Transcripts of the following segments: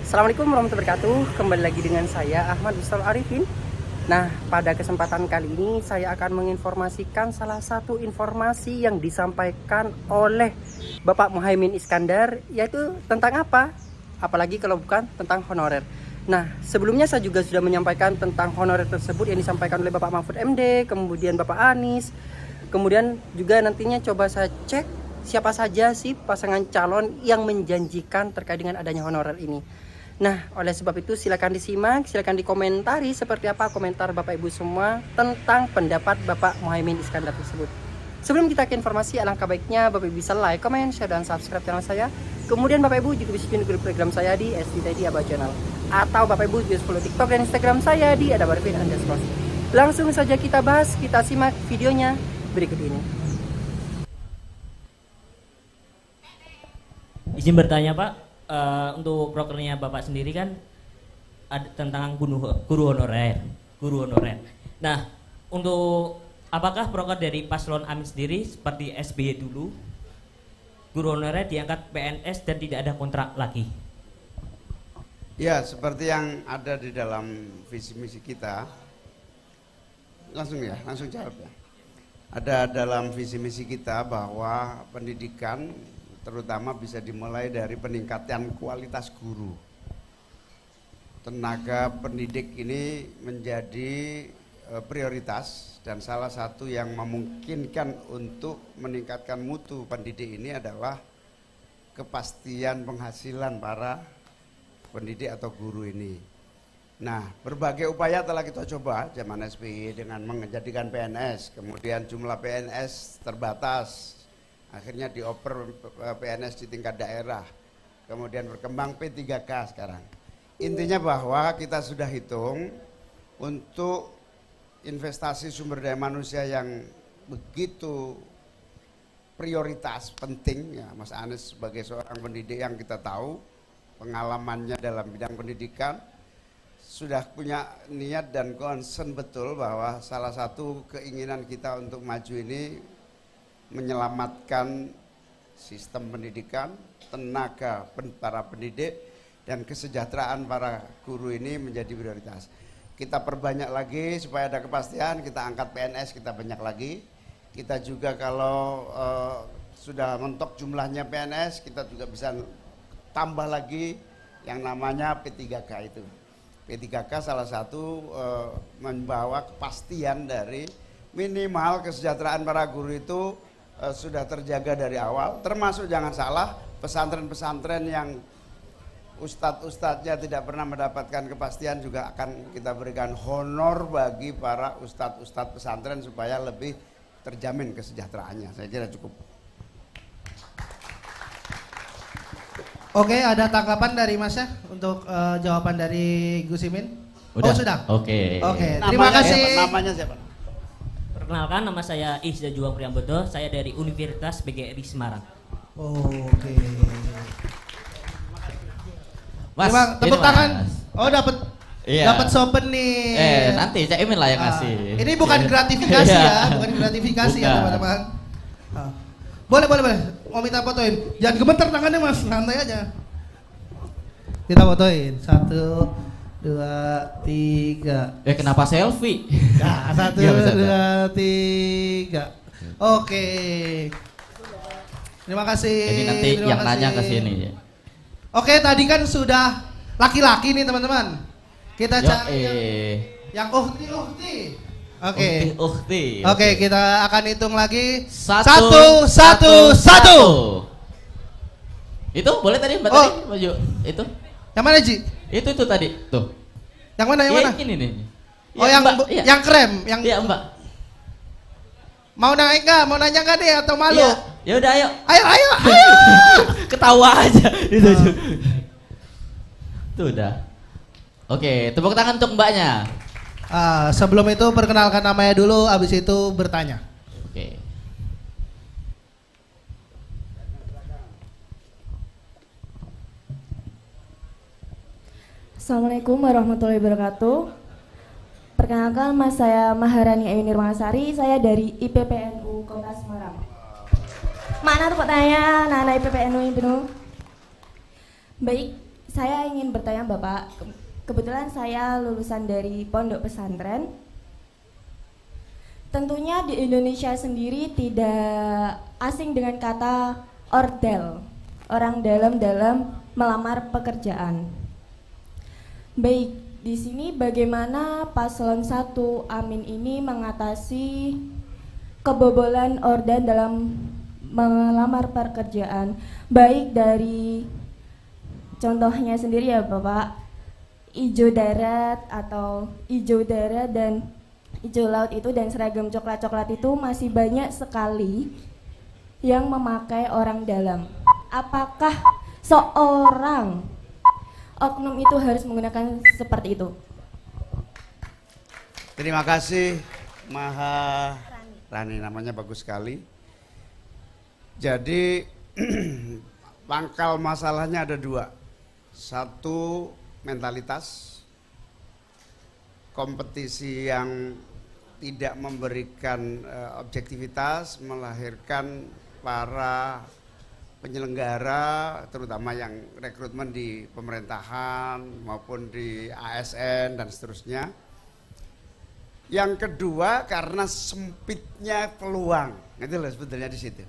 Assalamualaikum warahmatullahi wabarakatuh. Kembali lagi dengan saya Ahmad Ustaz Arifin. Nah, pada kesempatan kali ini saya akan menginformasikan salah satu informasi yang disampaikan oleh Bapak Muhaimin Iskandar, yaitu tentang apa? Apalagi kalau bukan tentang honorer. Nah, sebelumnya saya juga sudah menyampaikan tentang honorer tersebut yang disampaikan oleh Bapak Mahfud MD, kemudian Bapak Anies. Kemudian juga nantinya coba saya cek siapa saja sih pasangan calon yang menjanjikan terkait dengan adanya honorer ini. Nah, oleh sebab itu silakan disimak, silakan dikomentari seperti apa komentar Bapak Ibu semua tentang pendapat Bapak Muhaimin Iskandar tersebut. Sebelum kita ke informasi, alangkah baiknya Bapak Ibu bisa like, comment, share, dan subscribe channel saya. Kemudian Bapak Ibu juga bisa join grup Telegram saya di STTD Aba Channel. Atau Bapak Ibu juga follow TikTok dan Instagram saya di @adabarvin_. Langsung saja kita bahas, kita simak videonya berikut ini. Izin bertanya Pak, untuk prokernya Bapak sendiri kan ada tentang guru honorer. Nah, untuk apakah proker dari paslon Amin sendiri seperti SBY dulu, guru honorer diangkat PNS dan tidak ada kontrak lagi? Ya, seperti yang ada di dalam visi misi kita. Langsung jawab ya. Ada dalam visi misi kita bahwa pendidikan terutama bisa dimulai dari peningkatan kualitas guru. Tenaga pendidik ini menjadi prioritas dan salah satu yang memungkinkan untuk meningkatkan mutu pendidik ini adalah kepastian penghasilan para pendidik atau guru ini. Nah, berbagai upaya telah kita coba zaman SBY dengan menjadikan PNS, kemudian jumlah PNS terbatas. Akhirnya dioper PNS di tingkat daerah, kemudian berkembang P3K sekarang. Intinya bahwa kita sudah hitung untuk investasi sumber daya manusia yang begitu prioritas penting ya, Mas Anies sebagai seorang pendidik yang kita tahu pengalamannya dalam bidang pendidikan sudah punya niat dan concern betul bahwa salah satu keinginan kita untuk maju ini menyelamatkan sistem pendidikan, tenaga para pendidik, dan kesejahteraan para guru ini menjadi prioritas. Kita perbanyak lagi supaya ada kepastian, kita angkat PNS, kita banyak lagi. Kita juga kalau sudah mentok jumlahnya PNS, kita juga bisa tambah lagi yang namanya P3K itu. P3K salah satu membawa kepastian dari minimal kesejahteraan para guru itu sudah terjaga dari awal, termasuk jangan salah pesantren-pesantren yang ustadz-ustadznya tidak pernah mendapatkan kepastian juga akan kita berikan honor bagi para ustadz-ustadz pesantren supaya lebih terjamin kesejahteraannya. Saya kira cukup. Oke, ada tanggapan dari Mas ya untuk jawaban dari Gus Imin? Udah. Oh sudah. Oke. Terima kasih. Namanya siapa? Perkenalkan, nama saya Ihza Juang Priambodo, saya dari Universitas PGRI Semarang. Oke. Mas, tepuk tangan. Mas. Oh dapat. Iya. Dapat souvenir. Nanti Cak Imin lah yang ngasih. Ini bukan gratifikasi ya, bukan gratifikasi ya Bukan. teman-teman. Boleh. Mau minta fotoin. Jangan gemeter tangannya Mas, santai aja. Kita fotoin. 1, 2, 3. Kenapa selfie? Nah, 1, Nggak bisa, 2, 3. Oke. Terima kasih. Jadi nanti terima yang kasih. nanya ke sini ya. Oke, tadi kan sudah laki-laki nih teman-teman. Kita cari yang uhti. Oke. Oke, kita akan hitung lagi. Satu. Itu boleh tadi Mbak Oh. tadi maju. Itu. Yang mana Ji? Itu tadi. Tuh. Yang mana? Ini nih. Oh, Iya, yang Mbak. Iya. yang krem, yang Iya, Mbak. mau naik nggak? Mau nanya nggak deh atau malu? Iya. Ya udah ayo. Ayo. Ketawa aja. Itu. Tuh udah. Oke, tepuk tangan untuk Mbaknya. Sebelum itu perkenalkan namanya dulu, abis itu bertanya. Oke. Assalamualaikum warahmatullahi wabarakatuh. Perkenalkan, saya Maharani Ayu Nirwangasari, saya dari IPPNU Kota Semarang. Mana tuh pertanyaan anak IPPNU itu? Baik, Saya ingin bertanya Bapak, kebetulan saya lulusan dari pondok pesantren. Tentunya di Indonesia sendiri tidak asing dengan kata ordel, orang dalam melamar pekerjaan. Baik, di sini bagaimana paslon 1 Amin ini mengatasi kebobolan orden dalam melamar pekerjaan, baik dari contohnya sendiri ya Bapak, ijo darat atau ijo darat dan ijo laut itu dan seragam coklat-coklat itu masih banyak sekali yang memakai orang dalam. Apakah seorang oknum itu harus menggunakan seperti itu? Terima kasih Maharani, namanya bagus sekali. Jadi pangkal masalahnya ada dua. Satu, mentalitas, kompetisi yang tidak memberikan objektivitas, melahirkan para penyelenggara, terutama yang rekrutmen di pemerintahan maupun di ASN dan seterusnya. Yang kedua, karena sempitnya peluang, itu loh sebetulnya di situ.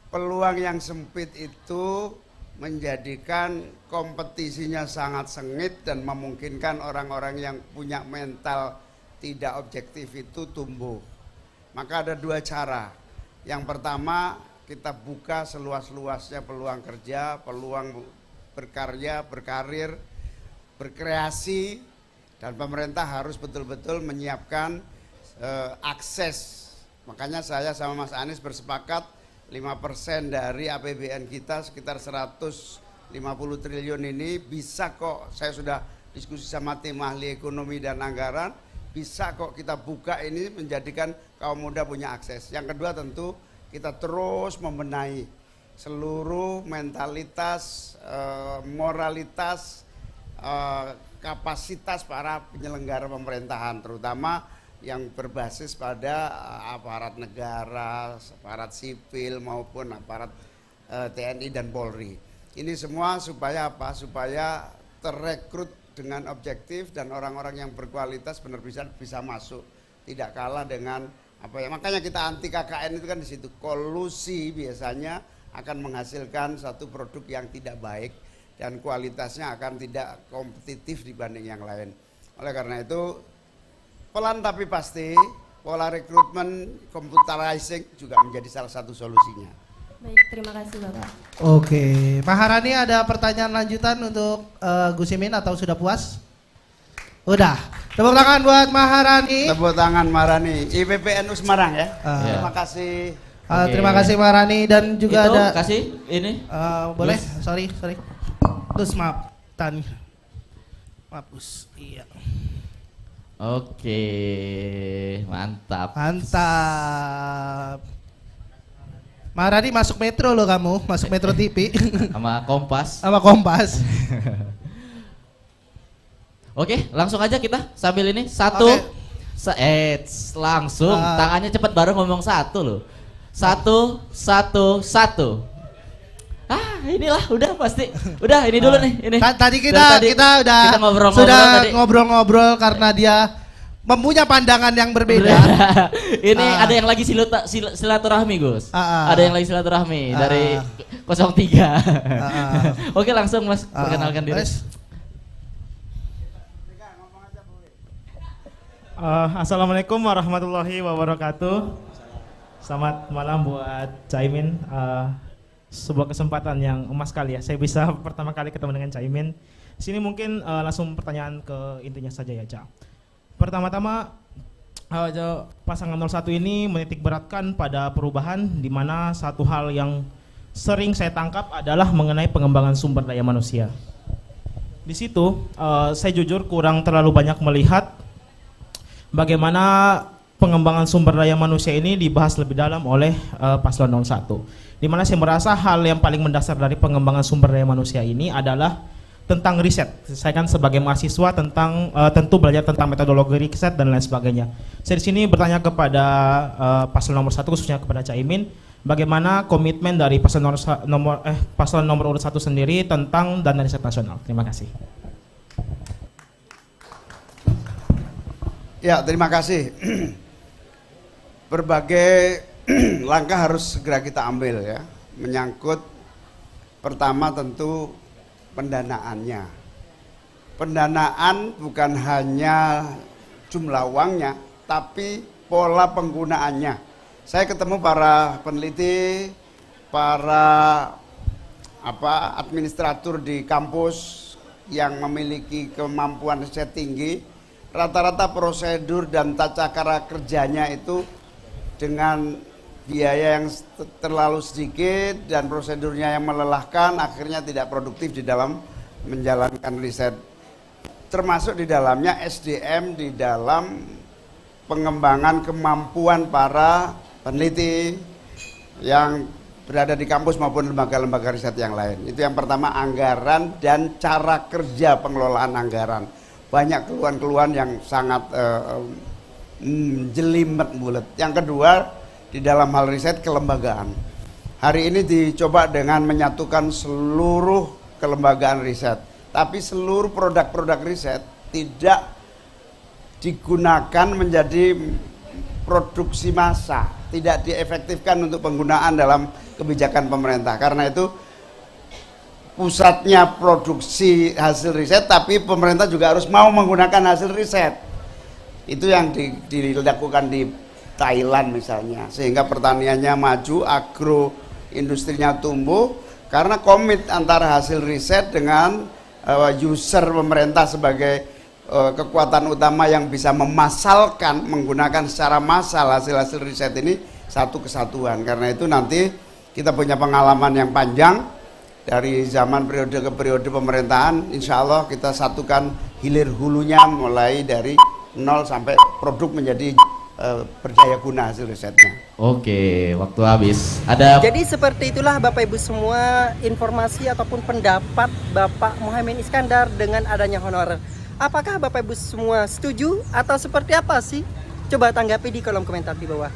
Peluang yang sempit itu menjadikan kompetisinya sangat sengit dan memungkinkan orang-orang yang punya mental tidak objektif itu tumbuh. Maka ada dua cara. Yang pertama, kita buka seluas-luasnya peluang kerja, peluang berkarya, berkarir, berkreasi, dan pemerintah harus betul-betul menyiapkan akses. Makanya saya sama Mas Anies bersepakat 5% dari APBN kita sekitar 150 triliun ini bisa kok, saya sudah diskusi sama tim ahli ekonomi dan anggaran, bisa kok kita buka ini menjadikan kaum muda punya akses. Yang kedua tentu kita terus membenahi seluruh mentalitas, moralitas, kapasitas para penyelenggara pemerintahan, terutama yang berbasis pada aparat negara, aparat sipil maupun aparat TNI dan Polri. Ini semua supaya apa? Supaya terrekrut dengan objektif dan orang-orang yang berkualitas benar-benar bisa masuk, tidak kalah dengan apa ya. Makanya kita anti KKN itu kan di situ. Kolusi biasanya akan menghasilkan satu produk yang tidak baik dan kualitasnya akan tidak kompetitif dibanding yang lain. Oleh karena itu pelan tapi pasti pola rekrutmen computerizing juga menjadi salah satu solusinya. Baik, terima kasih Bapak. Oke, Maharani ada pertanyaan lanjutan untuk Gus Imin atau sudah puas? Udah. Tepuk tangan buat Maharani. Tepuk tangan Maharani, IPPNU Semarang ya. Terima kasih. Terima kasih Maharani dan juga itu, ada kasih ini. boleh, sorry. Terus maaf, maaf Gus. Iya. Oke, mantap. Maharani masuk Metro loh kamu, masuk Metro TV. Sama Kompas. Sama Kompas. Oke, langsung aja kita sambil ini satu. Langsung tangannya cepat baru ngomong satu loh. Satu. Inilah udah pasti. Udah ini dulu nih ini. Tadi kita udah ngobrol-ngobrol karena dia mempunyai pandangan yang berbeda. Ini ada yang lagi silaturahmi Gus. Ada yang lagi silaturahmi dari 03. Oke langsung Mas perkenalkan diri. Assalamualaikum warahmatullahi wabarakatuh. Selamat malam buat Caimin. Sebuah kesempatan yang emas sekali ya. Saya bisa pertama kali ketemu dengan Caimin. Sini mungkin langsung pertanyaan ke intinya saja ya, Ca. Pertama-tama pasangan 01 ini menitik beratkan pada perubahan, di mana satu hal yang sering saya tangkap adalah mengenai pengembangan sumber daya manusia. Di situ saya jujur kurang terlalu banyak melihat bagaimana pengembangan sumber daya manusia ini dibahas lebih dalam oleh paslon 01. Di mana saya merasa hal yang paling mendasar dari pengembangan sumber daya manusia ini adalah tentang riset. Saya kan sebagai mahasiswa tentu belajar tentang metodologi riset dan lain sebagainya. Saya di sini bertanya kepada paslon nomor 1 khususnya kepada Caimin, bagaimana komitmen dari paslon nomor urut 1 sendiri tentang dana riset nasional. Terima kasih. Ya, terima kasih. Berbagai langkah harus segera kita ambil ya, menyangkut pertama tentu pendanaannya. Pendanaan bukan hanya jumlah uangnya, tapi pola penggunaannya. Saya ketemu para peneliti, para administrator di kampus yang memiliki kemampuan riset tinggi. Rata-rata prosedur dan tata cara kerjanya itu dengan biaya yang terlalu sedikit dan prosedurnya yang melelahkan, akhirnya tidak produktif di dalam menjalankan riset. Termasuk di dalamnya SDM di dalam pengembangan kemampuan para peneliti yang berada di kampus maupun lembaga-lembaga riset yang lain. Itu yang pertama, anggaran dan cara kerja pengelolaan anggaran. Banyak keluhan-keluhan yang sangat jelimet bulat. Yang kedua, di dalam hal riset kelembagaan. Hari ini dicoba dengan menyatukan seluruh kelembagaan riset, tapi seluruh produk-produk riset tidak digunakan menjadi produksi massa, tidak diefektifkan untuk penggunaan dalam kebijakan pemerintah. Karena itu pusatnya produksi hasil riset, tapi pemerintah juga harus mau menggunakan hasil riset. Itu yang dilakukan di Thailand misalnya, sehingga pertaniannya maju, agro industrinya tumbuh, karena komit antara hasil riset dengan user pemerintah sebagai kekuatan utama yang bisa memasalkan, menggunakan secara massal hasil-hasil riset ini satu kesatuan. Karena itu nanti kita punya pengalaman yang panjang. Dari zaman periode ke periode pemerintahan, insya Allah kita satukan hilir hulunya mulai dari nol sampai produk menjadi berdaya guna hasil risetnya. Oke, waktu habis. Ada. Jadi seperti itulah Bapak Ibu semua informasi ataupun pendapat Bapak Muhaimin Iskandar dengan adanya honorer. Apakah Bapak Ibu semua setuju atau seperti apa sih? Coba tanggapi di kolom komentar di bawah.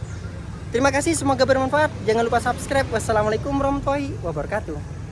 Terima kasih, semoga bermanfaat. Jangan lupa subscribe. Wassalamualaikum warahmatullahi wabarakatuh.